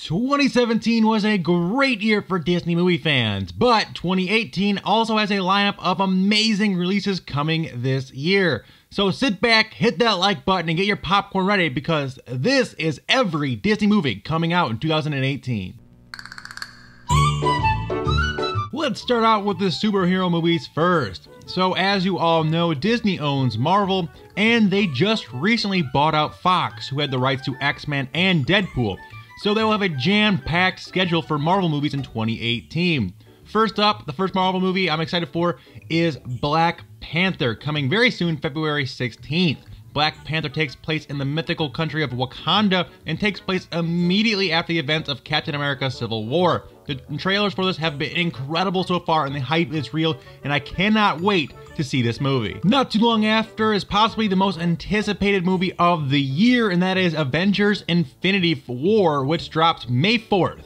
2017 was a great year for Disney movie fans, but 2018 also has a lineup of amazing releases coming this year. So sit back, hit that like button, and get your popcorn ready because this is every Disney movie coming out in 2018. Let's start out with the superhero movies first. So as you all know, Disney owns Marvel, and they just recently bought out Fox, who had the rights to X-Men and Deadpool. So they will have a jam-packed schedule for Marvel movies in 2018. First up, the first Marvel movie I'm excited for is Black Panther, coming very soon, February 16th. Black Panther takes place in the mythical country of Wakanda and takes place immediately after the events of Captain America Civil War. The trailers for this have been incredible so far and the hype is real, and I cannot wait to see this movie. Not too long after is possibly the most anticipated movie of the year, and that is Avengers Infinity War, which drops May 4th.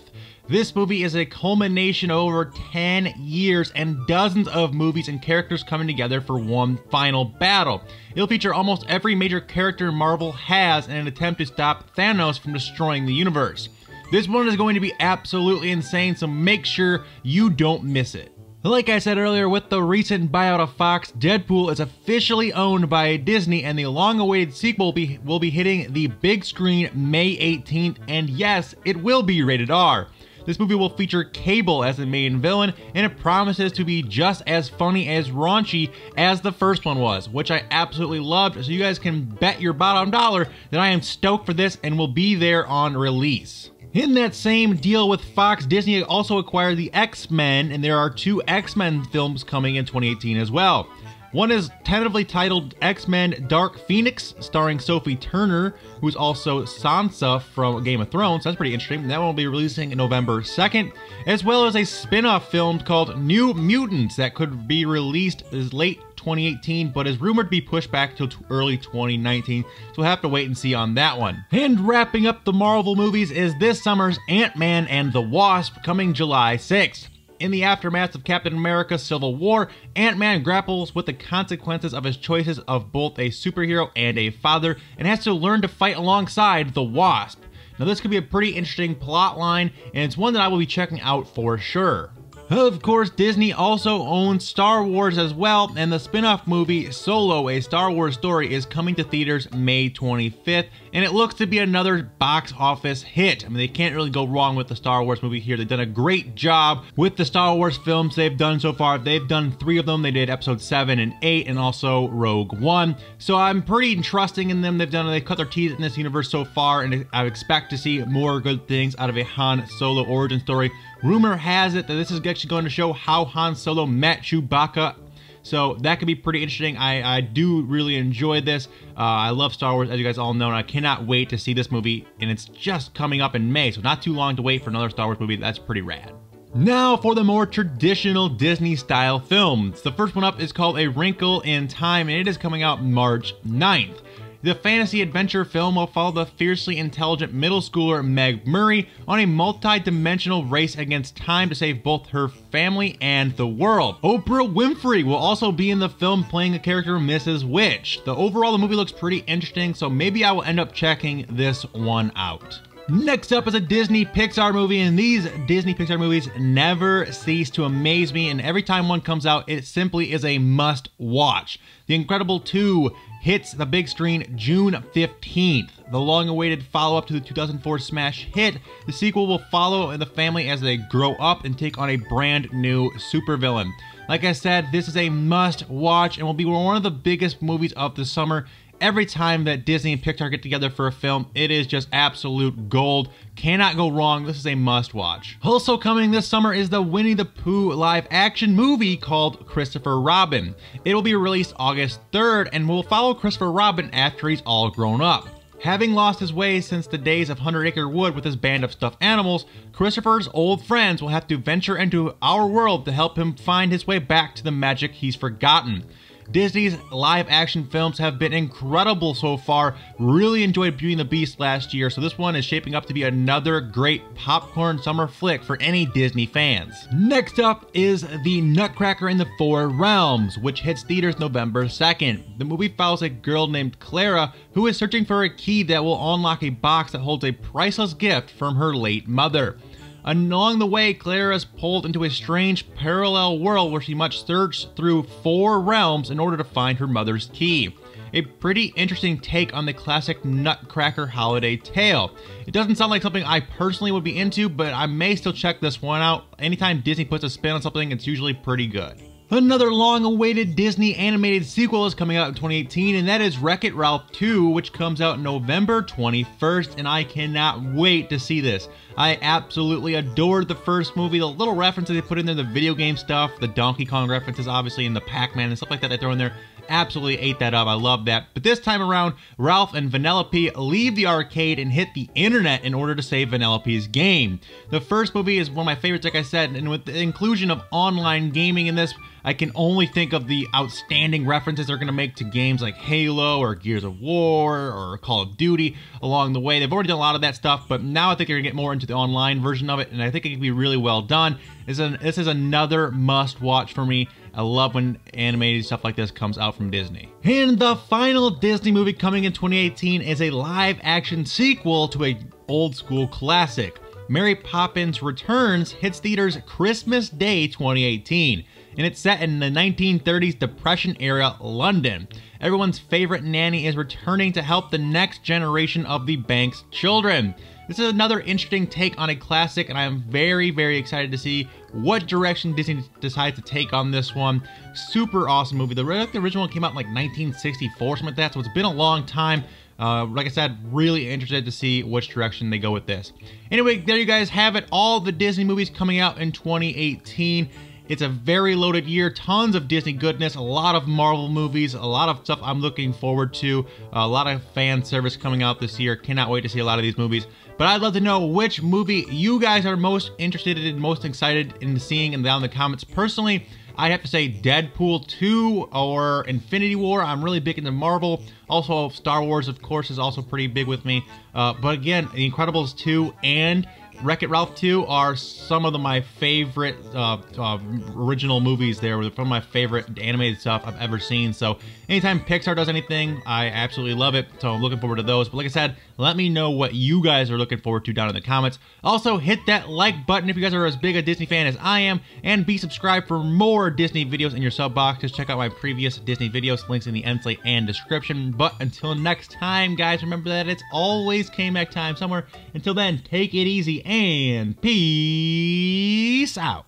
This movie is a culmination of over 10 years and dozens of movies and characters coming together for one final battle. It'll feature almost every major character Marvel has in an attempt to stop Thanos from destroying the universe. This one is going to be absolutely insane, so make sure you don't miss it. Like I said earlier, with the recent buyout of Fox, Deadpool is officially owned by Disney, and the long-awaited sequel will be hitting the big screen May 18th, and yes, it will be rated R. This movie will feature Cable as the main villain, and it promises to be just as funny as raunchy as the first one was, which I absolutely loved, so you guys can bet your bottom dollar that I am stoked for this and will be there on release. In that same deal with Fox, Disney also acquired the X-Men, and there are two X-Men films coming in 2018 as well. One is tentatively titled X-Men Dark Phoenix, starring Sophie Turner, who's also Sansa from Game of Thrones. That's pretty interesting. That one will be releasing November 2nd, as well as a spin-off film called New Mutants that could be released as late 2018, but is rumored to be pushed back till early 2019, so we'll have to wait and see on that one. And wrapping up the Marvel movies is this summer's Ant-Man and the Wasp, coming July 6th. In the aftermath of Captain America Civil War, Ant-Man grapples with the consequences of his choices of both a superhero and a father, and has to learn to fight alongside the Wasp. Now this could be a pretty interesting plot line, and it's one that I will be checking out for sure. Of course, Disney also owns Star Wars as well, and the spin-off movie Solo, A Star Wars Story is coming to theaters May 25th, and it looks to be another box office hit. I mean, they can't really go wrong with the Star Wars movie here. They've done a great job with the Star Wars films they've done so far. They've done 3 of them. They did episode 7 and 8, and also Rogue One. So I'm pretty trusting in them. They've cut their teeth in this universe so far, and I expect to see more good things out of a Han Solo origin story. Rumor has it that this is actually going to show how Han Solo met Chewbacca, so that could be pretty interesting. I do really enjoy this. I love Star Wars, as you guys all know, and I cannot wait to see this movie, and it's just coming up in May, so not too long to wait for another Star Wars movie. That's pretty rad. Now for the more traditional Disney-style films. The first one up is called A Wrinkle in Time, and it is coming out March 9th. The fantasy adventure film will follow the fiercely intelligent middle schooler Meg Murray on a multi-dimensional race against time to save both her family and the world. Oprah Winfrey will also be in the film playing the character Mrs. Witch. Overall, the movie looks pretty interesting, so maybe I will end up checking this one out. Next up is a Disney Pixar movie, and these Disney Pixar movies never cease to amaze me, and every time one comes out, it simply is a must watch. The Incredibles 2 hits the big screen June 15th. The long-awaited follow-up to the 2004 smash hit, the sequel will follow the family as they grow up and take on a brand new supervillain. Like I said, this is a must-watch and will be one of the biggest movies of the summer. Every time that Disney and Pixar get together for a film, it is just absolute gold. Cannot go wrong. This is a must-watch. Also coming this summer is the Winnie the Pooh live-action movie called Christopher Robin. It will be released August 3rd and will follow Christopher Robin after he's all grown up. Having lost his way since the days of 100 Acre Wood with his band of stuffed animals, Christopher's old friends will have to venture into our world to help him find his way back to the magic he's forgotten. Disney's live action films have been incredible so far. Really enjoyed Beauty and the Beast last year, so this one is shaping up to be another great popcorn summer flick for any Disney fans. Next up is The Nutcracker in the Four Realms, which hits theaters November 2nd. The movie follows a girl named Clara who is searching for a key that will unlock a box that holds a priceless gift from her late mother. Along the way, Clara is pulled into a strange parallel world where she must search through 4 realms in order to find her mother's key. A pretty interesting take on the classic Nutcracker holiday tale. It doesn't sound like something I personally would be into, but I may still check this one out. Anytime Disney puts a spin on something, it's usually pretty good. Another long-awaited Disney animated sequel is coming out in 2018, and that is WreckIt Ralph 2, which comes out November 21st, and I cannot wait to see this. I absolutely adored the first movie. The little references they put in there, the video game stuff, the Donkey Kong references, obviously, and the Pac-Man and stuff like that they throw in there, absolutely ate that up. I love that. But this time around, Ralph and Vanellope leave the arcade and hit the internet in order to save Vanellope's game. The first movie is one of my favorites, like I said, and with the inclusion of online gaming in this, I can only think of the outstanding references they're going to make to games like Halo or Gears of War or Call of Duty along the way. They've already done a lot of that stuff, but now I think they're going to get more into the online version of it, and I think it can be really well done. This is another must-watch for me. I love when animated stuff like this comes out from Disney. And the final Disney movie coming in 2018 is a live-action sequel to an old-school classic. Mary Poppins Returns hits theaters Christmas Day 2018, and it's set in the 1930s Depression-era London. Everyone's favorite nanny is returning to help the next generation of the bank's children. This is another interesting take on a classic, and I am very, very excited to see what direction Disney decides to take on this one. Super awesome movie. The original one came out in like 1964, something like that, so it's been a long time. Like I said, really interested to see which direction they go with this. Anyway, there you guys have it. All the Disney movies coming out in 2018. It's a very loaded year, tons of Disney goodness, a lot of Marvel movies, a lot of stuff I'm looking forward to, a lot of fan service coming out this year. Cannot wait to see a lot of these movies. But I'd love to know which movie you guys are most interested in, most excited in seeing, and down in the comments. Personally, I'd have to say Deadpool 2 or Infinity War. I'm really big into Marvel. Also, Star Wars, of course, is also pretty big with me. But again, The Incredibles 2 and WreckIt Ralph 2 are some of my favorite original movies there. They're some of my favorite animated stuff I've ever seen. So anytime Pixar does anything, I absolutely love it. So I'm looking forward to those. But like I said, let me know what you guys are looking forward to down in the comments. Also, hit that like button if you guys are as big a Disney fan as I am. And be subscribed for more Disney videos in your sub box. Just check out my previous Disney videos. Links in the end slate and description. But until next time, guys, remember that it's always K-Mac time somewhere. Until then, take it easy and peace out.